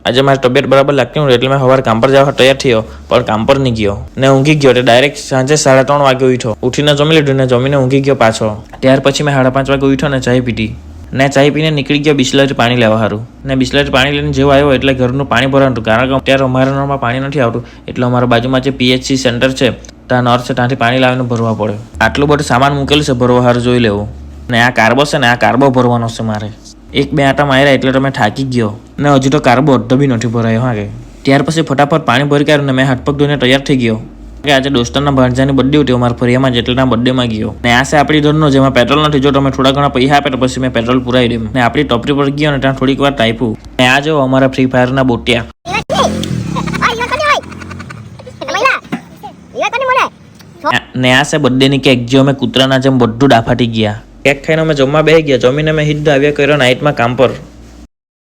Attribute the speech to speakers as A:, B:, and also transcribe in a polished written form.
A: આજે મારી તબિયત બરાબર લાગતી નથી એટલે મેં સવારે કામ પર જવા તૈયાર થયો પણ કામ પર નહીં ગયો ને ઊંઘી ગયો એટલે ડાયરેક્ટ સાંજે 3:30 વાગે ઉઠ્યો. ઉઠીને જમી લીધું ને જમીને ઊંઘી ગયો પાછો. ત્યાર પછી મેં 5:30 વાગે ઉઠ્યો ને ચાય પીધી ને ચાય પીને નીકળી ગયો બિસ્લરી પાણી લેવા સારું. ને બિસ્લરી પાણી લઈને જેવો આવ્યો એટલે ઘરનું પાણી ભરવાનું હતું કારણ કે અત્યારે અમારા નળમાં પાણી નથી આવતું એટલે અમારા બાજુમાં જે PHC સેન્ટર છે ત્યાં નળ છે ત્યાંથી પાણી લાવીને ભરવા પડે. આટલું બધું સામાન મૂકેલું છે ભરવા સારું જોઈ લેવું. ને આ કાર્બો છે ને આ કાર્બો ભરવાનો છે મારે. 1-2 આટા માર્યા એટલે તમે થાકી ગયો ને હજુ તો કાર્બો અડધો બી નથી ભરાયો. હા કે ત્યાર પછી ફટાફટ પાણી ભરી કાઢ્યું ને મેં હાથ પગ ધોઈને તૈયાર થઈ ગયો કે આજે દોસ્તરના ભાણજાની બર્થડે હતી અમારા ફરિયામાં જેટલાના બર્થડેમાં ગયો. ને આ છે આપણી ઘરનો જેમાં પેટ્રોલ નથી. જો તમે થોડા ઘણા પૈસા આપે તો પછી મેં પેટ્રોલ પુરાવી દઉં. ને આપણી ટોપરી પર ગયો ને ત્યાં થોડીક વાર ટાઈપું. ને આ જો અમારા ફ્રી ફાયરના બોટિયા. ને આ છે બર્થડેની કેક જે અમે કૂતરાના જેમ બધું ડાફાટી ગયા. કેક ખાઈને અમે જમવા બેસી ગયા. જમીને મેં સીધા આવ્યા કર્યો નાઇટમાં કામ પર.